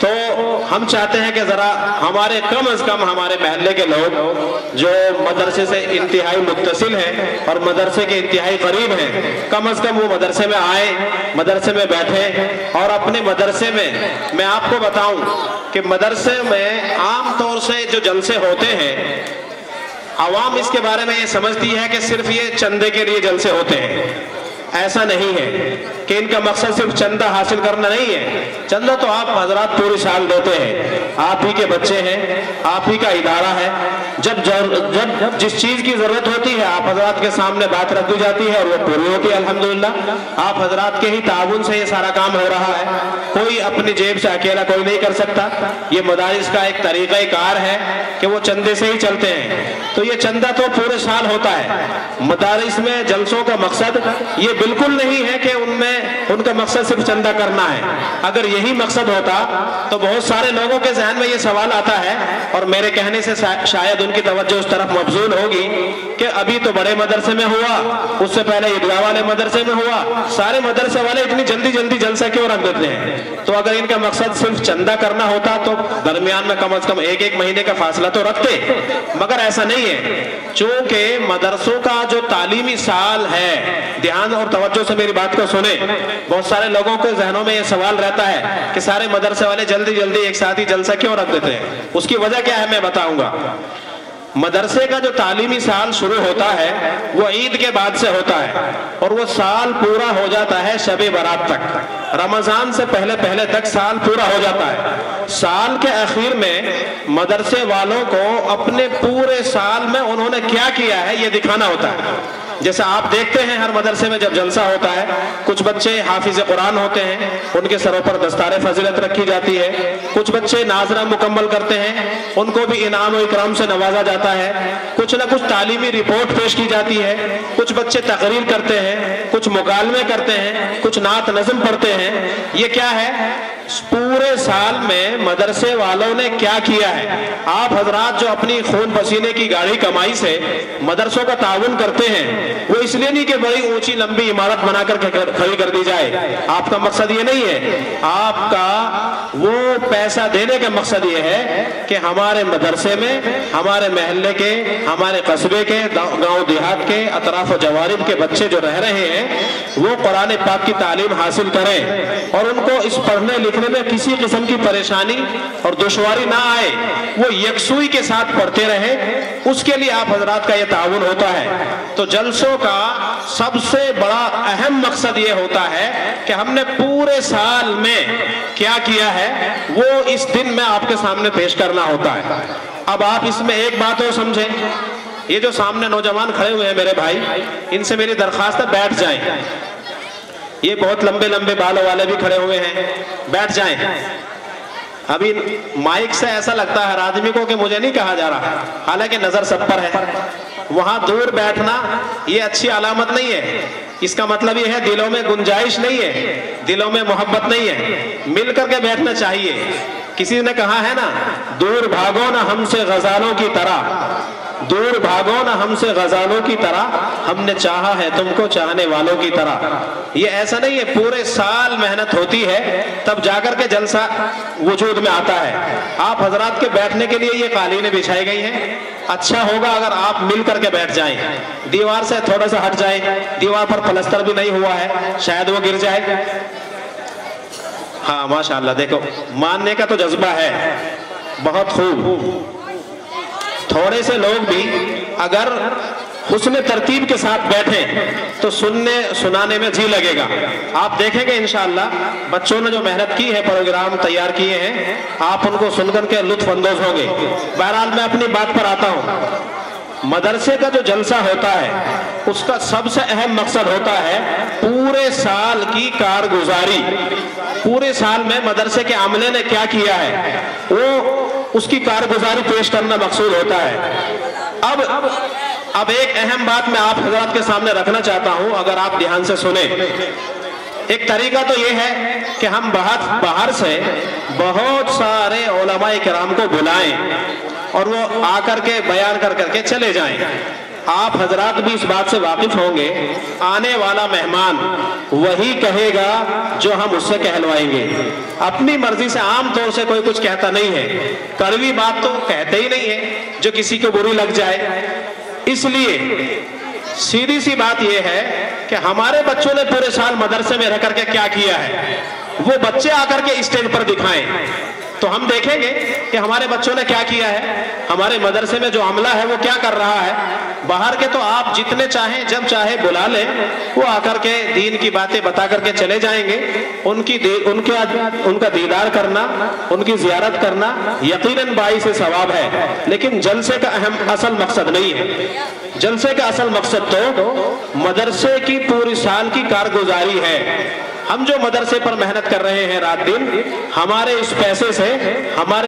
تو ہم چاہتے ہیں کہ ذرا ہمارے کم از کم ہمارے محلے کے لوگ جو مدرسے سے انتہائی متصل ہیں اور مدرسے کے انتہائی قریب ہیں، کم از کم وہ مدرسے میں آئیں، مدرسے میں بیٹھیں، اور اپنے مدرسے میں آپ کو بتاؤں کہ مدرسے میں عام طور سے جو جلسے ہوتے ہیں، عوام اس کے بارے میں یہ سمجھتی ہے کہ صرف یہ چندے کے لیے جلسے ہوتے ہیں۔ ایسا نہیں ہے کہ ان کا مقصد صرف چندہ حاصل کرنا نہیں ہے۔ چندہ تو آپ حضرات پوری سال دیتے ہیں، آپ ہی کے بچے ہیں، آپ ہی کا ادارہ ہے، جب جس چیز کی ضرورت ہوتی ہے آپ حضرات کے سامنے بات رکھ دی جاتی ہے اور وہ پوری ہوتی ہے الحمدللہ۔ آپ حضرات کے ہی تعاون سے یہ سارا کام ہو رہا ہے، کوئی اپنی جیب سے اکیلا کوئی نہیں کر سکتا۔ یہ مدارس کا ایک طریقہ کار ہے کہ وہ چندے سے ہی چلتے ہیں، تو یہ چندہ تو پورے سال ہوتا ہے۔ مدارس میں جلسوں کا مقصد یہ بالکل نہیں ہے کہ ان کا مقصد صرف چندہ کرنا ہے۔ اگر یہی مقصد ہوتا تو بہت سارے لوگوں کے ذہن میں یہ سوال آتا ہے، اور میرے کہنے سے شاید ان کی توجہ اس طرف مبذول ہوگی کہ ابھی تو بڑے مدرسے میں ہوا، اس سے پہلے عیدگاہ والے مدرسے میں ہوا، سارے مدرسے والے اتنی جلدی جلدی جلسہ کیوں رکھ دیتے ہیں؟ تو اگر ان کا مقصد صرف چندہ کرنا ہوتا تو درمیان میں کم از کم ایک مہینے کا فاصلہ تو رکھتے، مگر ایسا نہیں ہے۔ چونکہ مدرسوں کا جو تعلیمی سال ہے، دھیان اور توجہ سے میری بات کو سنیں، بہت سارے لوگوں کے ذہنوں میں یہ سوال رہتا ہے کہ سارے مدرسے والے جلدی جلدی ایک ساتھ ہی جلسہ کیوں رکھ دیتے ہیں؟ اس کی وجہ کیا ہے میں بتاؤں گا۔ مدرسے کا جو تعلیمی سال شروع ہوتا ہے وہ عید کے بعد سے ہوتا ہے، اور وہ سال پورا ہو جاتا ہے شب برات تک، رمضان سے پہلے تک سال پورا ہو جاتا ہے۔ سال کے آخر میں مدرسے والوں کو اپنے پورے سال میں انہوں نے کیا کیا ہے یہ دکھانا ہوتا ہے۔ جیسا آپ دیکھتے ہیں ہر مدرسے میں جب جلسہ ہوتا ہے، کچھ بچے حافظ قرآن ہوتے ہیں، ان کے سروں پر دستار فضیلت رکھی جاتی ہے، کچھ بچے ناظرہ مکمل کرتے ہیں، ان کو بھی انعام و اکرام سے نوازا جاتا ہے، کچھ نہ کچھ تعلیمی رپورٹ پیش کی جاتی ہے، کچھ بچے تقریر کرتے ہیں، کچھ مکالمے کرتے ہیں، کچھ نعت نظم پڑھتے ہیں۔ یہ کیا ہے؟ پورے سال میں مدرسے والوں نے کیا کیا ہے؟ آپ حضرات جو اپنی خون پسینے کی گاڑی کمائی سے مدرسوں کا تعاون کرتے ہیں، وہ اس لیے نہیں کہ بڑی اونچی لمبی عمارت بنا کر کھڑی کر دی جائے، آپ کا مقصد یہ نہیں ہے۔ آپ کا وہ پیسہ دینے کا مقصد یہ ہے کہ ہمارے مدرسے میں ہمارے محلے کے، ہمارے قصبے کے، گاؤں دیہات کے، اطراف و جوانب کے بچے جو رہ رہے ہیں وہ قرآن پاک کی تعلیم حاصل کریں، اور ان کو اس پڑھنے لکھنے میں کسی قسم کی پریشانی اور دشواری نہ آئے، وہ یکسوئی کے ساتھ پڑھتے رہے۔ اس کے لیے آپ حضرات کا یہ تعاون ہوتا ہے۔ تو جلسوں کا سب سے بڑا اہم مقصد یہ ہوتا ہے کہ ہم نے پورے سال میں کیا کیا ہے وہ اس دن میں آپ کے سامنے پیش کرنا ہوتا ہے۔ اب آپ اس میں ایک بات اور سمجھیں، یہ جو سامنے نوجوان کھڑے ہوئے ہیں میرے بھائی، ان سے میری درخواست ہے بیٹھ جائیں۔ یہ بہت لمبے لمبے بالوں والے بھی کھڑے ہوئے ہیں، بیٹھ جائیں۔ ابھی مائک سے ایسا لگتا ہے ہر آدمی کو کہ مجھے نہیں کہا جا رہا، حالانکہ نظر سب پر ہے۔ وہاں دور بیٹھنا یہ اچھی علامت نہیں ہے، اس کا مطلب یہ ہے دلوں میں گنجائش نہیں ہے، دلوں میں محبت نہیں ہے، مل کر کے بیٹھنا چاہیے۔ کسی نے کہا ہے نا، دور بھاگو نہ ہم سے غزالوں کی طرح، دور بھاگو نہ ہم سے غزالوں کی طرح، ہم نے چاہا ہے تم کو چاہنے والوں کی طرح۔ یہ ایسا نہیں ہے، پورے سال محنت ہوتی ہے تب جا کر کے جلسہ وجود میں آتا ہے۔ آپ حضرات کے بیٹھنے کے لیے یہ قالینیں بچھائی گئی ہیں، اچھا ہوگا اگر آپ مل کر کے بیٹھ جائیں، دیوار سے تھوڑا سا ہٹ جائیں، دیوار پر پلستر بھی نہیں ہوا ہے، شاید وہ گر جائے۔ ہاں ماشاءاللہ، دیکھو ماننے کا تو جذبہ ہے، بہت خوب۔ تھوڑے سے لوگ بھی اگر حسن ترتیب کے ساتھ بیٹھیں تو سنانے میں جی لگے گا۔ آپ دیکھیں گے انشاءاللہ بچوں نے جو محنت کی ہے، پروگرام تیار کیے ہیں، آپ ان کو سن کر کے لطف اندوز ہوں گے۔ بہرحال میں اپنی بات پر آتا ہوں۔ مدرسے کا جو جلسہ ہوتا ہے اس کا سب سے اہم مقصد ہوتا ہے پورے سال کی کارگزاری، پورے سال میں مدرسے کے عملے نے کیا کیا ہے وہ اس کی کارگزاری پیش کرنا مقصود ہوتا ہے۔ اب ایک اہم بات میں آپ حضرات کے سامنے رکھنا چاہتا ہوں، اگر آپ دھیان سے سنیں۔ ایک طریقہ تو یہ ہے کہ ہم باہر سے بہت سارے علماء کرام کو بلائیں اور وہ آ کر کے بیان کر کے چلے جائیں، آپ حضرات بھی اس بات سے واقف ہوں گے، آنے والا مہمان وہی کہے گا جو ہم اس سے کہلوائیں گے۔ اپنی مرضی سے عام طور سے کوئی کچھ کہتا نہیں ہے، کڑوی بات تو کہتے ہی نہیں ہے جو کسی کو بری لگ جائے۔ اس لیے سیدھی سی بات یہ ہے کہ ہمارے بچوں نے پورے سال مدرسے میں رہ کر کے کیا کیا ہے، وہ بچے آ کر کے اسٹیج پر دکھائیں تو ہم دیکھیں گے کہ ہمارے بچوں نے کیا کیا ہے، ہمارے مدرسے میں جو عملہ ہے وہ کیا کر رہا ہے۔ باہر کے تو آپ جتنے چاہیں جب چاہے بلا لیں، وہ آ کر کے دین کی باتیں بتا کر کے چلے جائیں گے۔ ان کا دیدار کرنا، ان کی زیارت کرنا یقیناً باعث ثواب ہے، لیکن جلسے کا اصل مقصد نہیں ہے۔ جلسے کا اصل مقصد تو مدرسے کی پوری سال کی کارگزاری ہے۔ ہم جو مدرسے پر محنت کر رہے ہیں رات دن، ہمارے اس پیسے سے ہمارے